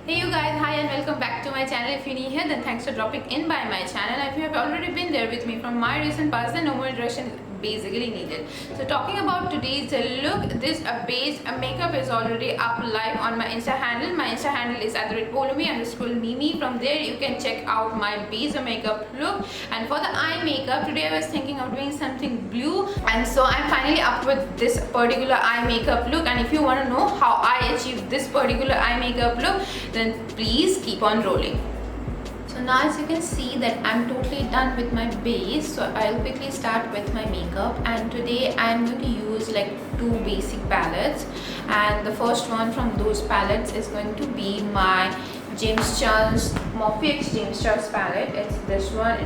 Hey you guys, hi and welcome back to my channel. If you're new here, then thanks for dropping in by my channel. If you have already been there with me from my recent past, then no more introduction is basically needed. So talking about today's look, this base makeup is already up live on my Insta handle. My Insta handle is @Poulami_Mimi. From there you can check out my base makeup look. And for the eye makeup, today I was thinking of doing something blue, and so I'm finally up with this particular eye makeup look. And if you want to know how I achieved this particular eye makeup look, then please keep on rolling. So now as you can see that I'm totally done with my base, so I'll quickly start with my makeup. And today I'm going to use like two basic palettes, and the first one from those palettes is going to be my MORPHE X James Charles palette. It's this one.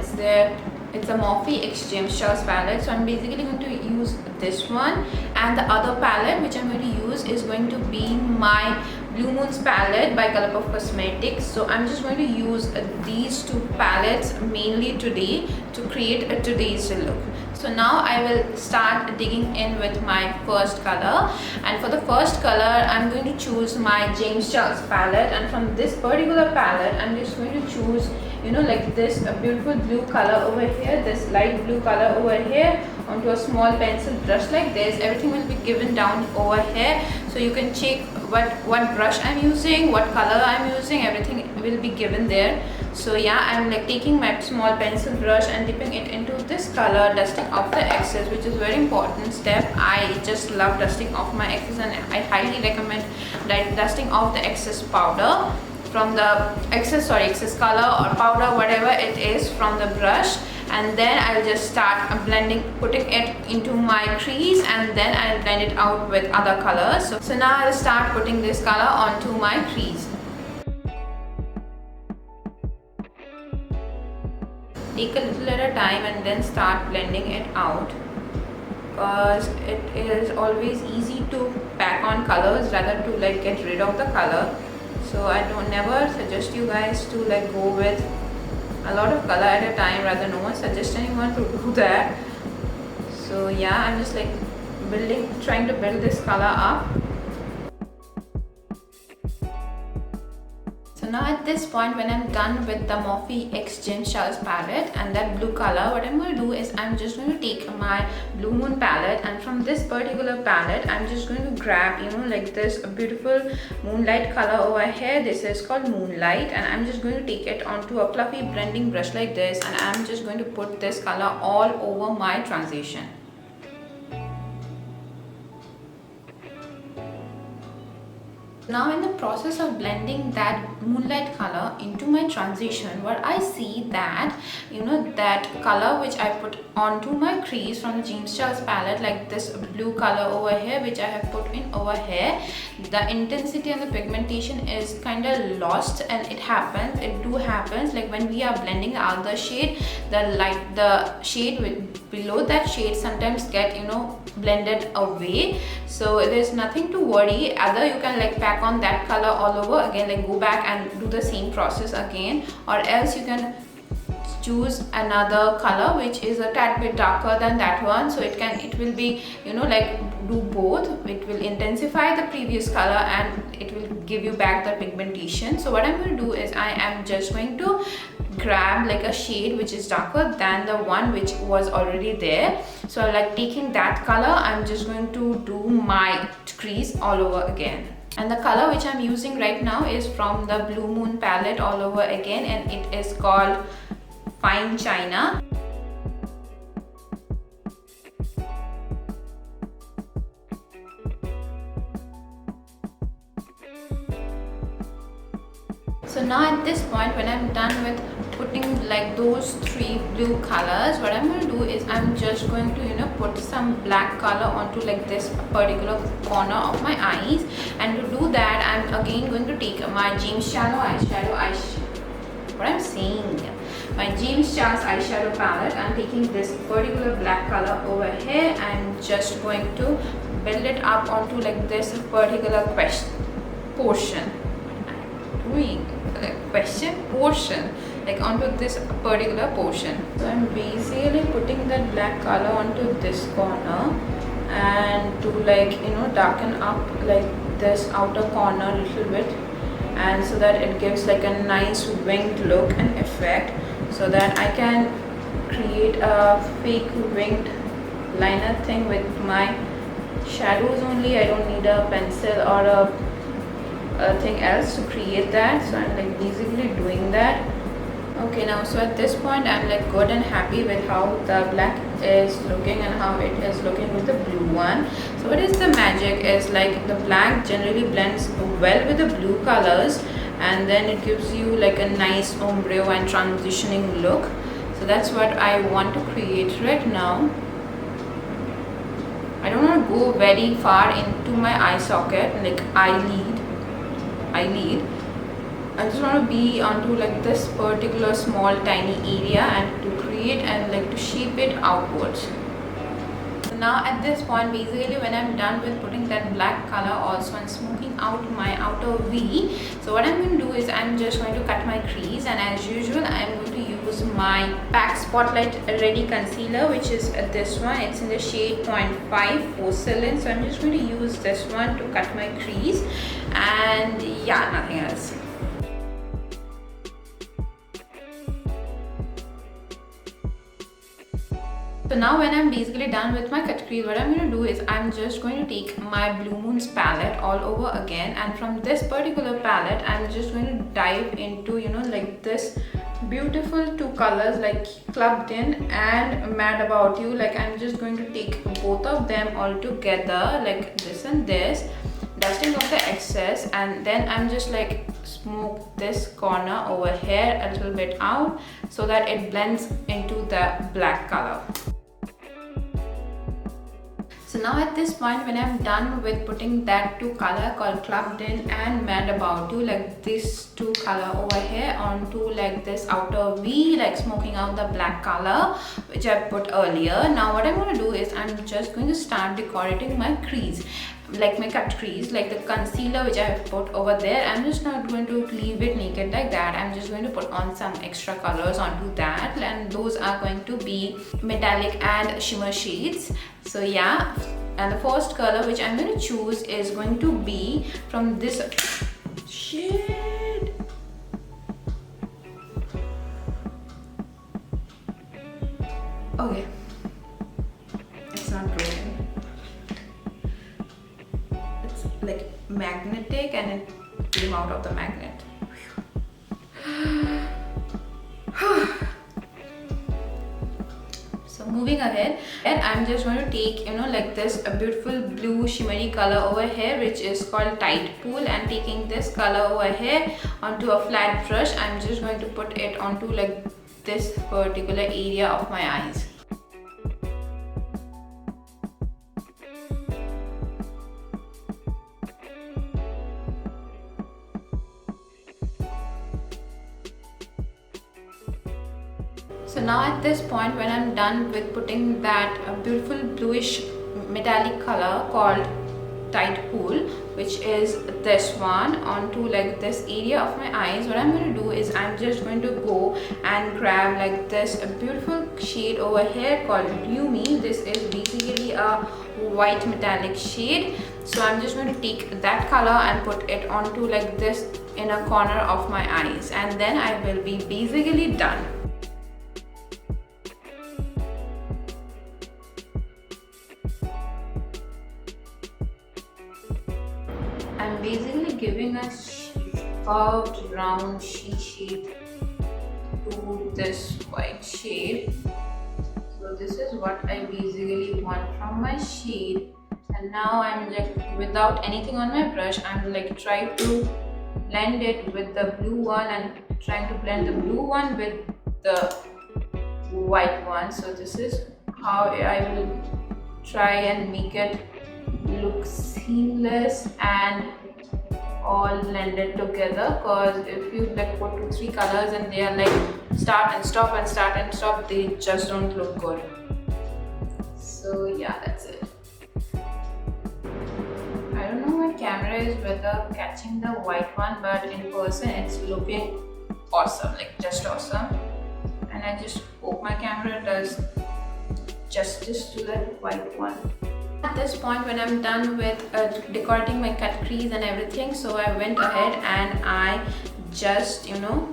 It's a MORPHE X James Charles palette. So I'm basically going to use this one, and the other palette which I'm going to use is going to be my Blue Moons palette by ColourPuff Cosmetics. So I'm just going to use these two palettes mainly today to create today's look. So now I will start digging in with my first color, and for the first color I'm going to choose my James Charles palette. And from this particular palette I'm just going to choose, you know, like this beautiful blue color over here, this light blue color over here, onto a small pencil brush like this. Everything will be given down over here, so you can check what brush I'm using, what color I'm using, everything will be given there. So yeah, I'm like taking my small pencil brush and dipping it into this color, dusting off the excess, which is very important step. I just love dusting off my excess, and I highly recommend dusting off the excess powder from the excess color or powder, whatever it is, from the brush. And then I'll just start blending, putting it into my crease, and then I'll blend it out with other colors. So now I'll start putting this color onto my crease. Take a little at a time and then start blending it out, because it is always easy to pack on colors rather to like get rid of the color. So I don't never suggest you guys to like go with a lot of color at a time, rather no one suggests anyone to do that. So yeah, I'm just like trying to build this color up. So now at this point, when I'm done with the MORPHE X James Charles palette and that blue color, what I'm going to do is I'm just going to take my Blue Moon palette, and from this particular palette I'm just going to grab, you know, like this beautiful moonlight color over here. This is called Moonlight, and I'm just going to take it onto a fluffy blending brush like this, and I'm just going to put this color all over my transition. Now in the process of blending that moonlight color into my transition, what I see that, you know, that color which I put onto my crease from the James Charles palette, like this blue color over here which I have put in over here, the intensity and the pigmentation is kind of lost. And it happens like when we are blending the other shade, the shade below that shade sometimes get, you know, blended away. So there's nothing to worry. Either you can like pack on that color all over again, like go back and do the same process again, or else you can choose another color which is a tad bit darker than that one. So it will be, you know, like do both. It will intensify the previous color and it will give you back the pigmentation. So what I'm going to do is I am just going to grab like a shade which is darker than the one which was already there. So like taking that color, I'm just going to do my crease all over again. And the color which I'm using right now is from the Blue Moon palette all over again, and it is called Fine China. So now at this point, when I'm done with putting like those three blue colors, what I'm going to do is I'm just going to, you know, put some black color onto like this particular corner of my eyes. And to do that, I'm again going to take my James Charles my James Charles eyeshadow palette. I'm taking this particular black color over here. I'm just going to build it up onto like this particular portion. Like onto this particular portion. So I'm basically putting that black color onto this corner, and to like, you know, darken up like this outer corner a little bit. and so that it gives like a nice winged look and effect, so that I can create a fake winged liner thing with my shadows only. I don't need a pencil or a thing else to create that, so I'm like basically doing that. Okay, now so at this point I'm like good and happy with how the black is looking and how it is looking with the blue one. So what is the magic is like the black generally blends well with the blue colors, and then it gives you like a nice ombre and transitioning look. So that's what I want to create right now. I don't want to go very far into my eye socket, like eyelid. I just want to be onto like this particular small tiny area and to create and like to shape it outwards. So now at this point, basically when I'm done with putting that black color also and smoking out my outer V, so what I'm going to do is I'm just going to cut my crease, and as usual I'm going to use my PAC Spotlight Ready Concealer, which is this one. It's in the shade 0.5 Porcelain. So I'm just going to use this one to cut my crease, and yeah, nothing else. So now when I'm basically done with my cut crease, what I'm going to do is I'm just going to take my Blue Moon's palette all over again, and from this particular palette I'm just going to dive into, you know, like this beautiful two colors like Clubbed In and Mad About You. Like I'm just going to take both of them all together like this and this, dusting off the excess, and then I'm just like smoke this corner over here a little bit out so that it blends into the black color. So now at this point when I'm done with putting that two color called Clubbed In and Mad About You, like this two color over here onto like this outer V, like smoking out the black color which I put earlier. Now what I'm going to do is I'm just going to start decorating my crease, like my cut crease, like the concealer which I have put over there. I'm just not going to leave it naked like that. I'm just going to put on some extra colors onto that, and those are going to be metallic and shimmer shades. So yeah, and the first color which I'm going to choose is going to be from this shade. Okay, it's not broken. It's like magnetic and it came out of the magnet. So moving ahead, and I'm just going to take, you know, like this a beautiful blue shimmery color over here which is called Tight Pool, and taking this color over here onto a flat brush, I'm just going to put it onto like this particular area of my eyes. So now at this point when I'm done with putting that beautiful bluish metallic color called Tight Pool, which is this one, onto like this area of my eyes, what I'm going to do is I'm just going to go and grab like this beautiful shade over here called Poulami. This is basically a white metallic shade. So I'm just going to take that color and put it onto like this inner corner of my eyes, and then I will be basically done. I'm basically giving a curved round C shape to this white shade. So this is what I basically want from my shade, and now I'm like, without anything on my brush, I'm like trying to blend it with the blue one and trying to blend the blue one with the white one. So this is how I will try and make it look seamless and all blended together, because if you like put 2-3 colors and they are like start and stop and start and stop, they just don't look good. So yeah, that's it. I don't know my camera is whether catching the white one, but in person it's looking awesome, like just awesome, and I just hope my camera does justice to that white one. At this point, when I'm done with decorating my cut crease and everything, so I went ahead and I just, you know,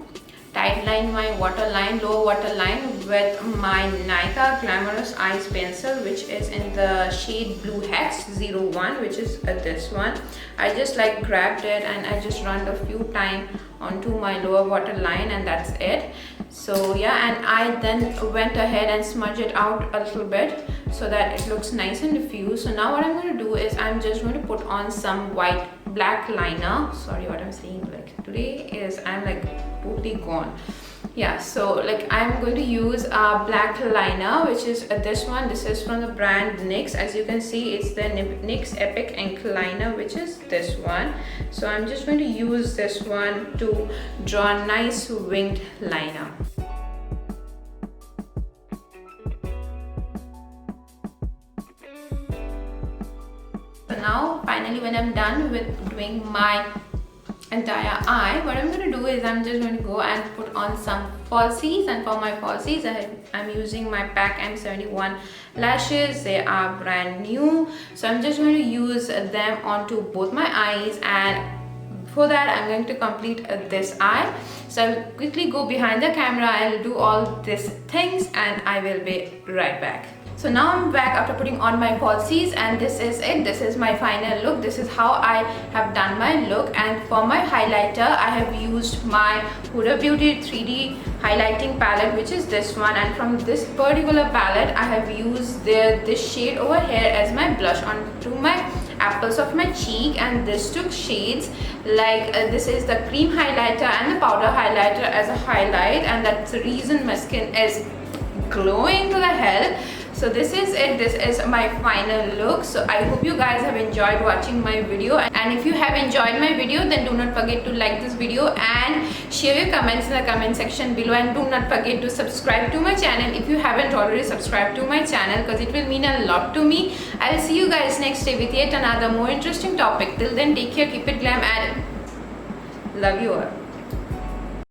tightline my waterline, lower waterline with my NYKAA Glamorous Eyes pencil, which is in the shade Blue Hex 01, which is this one. I just like grabbed it and I just run a few times onto my lower waterline, and that's it. So yeah, and I then went ahead and smudged it out a little bit so that it looks nice and diffused. So now what I'm going to do is I'm just going to put on some black liner. Sorry what I'm saying, like today is I'm like totally gone. Yeah, so like I'm going to use a black liner, which is this one. This is from the brand NYX. As you can see, it's the NYX Epic Ink Liner, which is this one. So I'm just going to use this one to draw a nice winged liner. So now finally, when I'm done with doing my entire eye, what I'm going to do is I'm just going to go and put on some falsies, and for my falsies I'm using my PAC M71 lashes. They are brand new, so I'm just going to use them onto both my eyes, and for that I'm going to complete this eye. So I'll quickly go behind the camera, I'll do all these things and I will be right back. So now I'm back after putting on my falsies, and this is it. This is my final look. This is how I have done my look. And for my highlighter, I have used my Huda Beauty 3D highlighting palette, which is this one. And from this particular palette, I have used this shade over here as my blush onto my apples of my cheek. And this took shades like this is the cream highlighter and the powder highlighter as a highlight, and that's the reason my skin is glowing to the hell. So this is it. This is my final look. So I hope you guys have enjoyed watching my video, and if you have enjoyed my video, then do not forget to like this video and share your comments in the comment section below, and do not forget to subscribe to my channel if you haven't already subscribed to my channel, because it will mean a lot to me. I'll see you guys next day with yet another more interesting topic. Till then, take care, keep it glam, and love you all.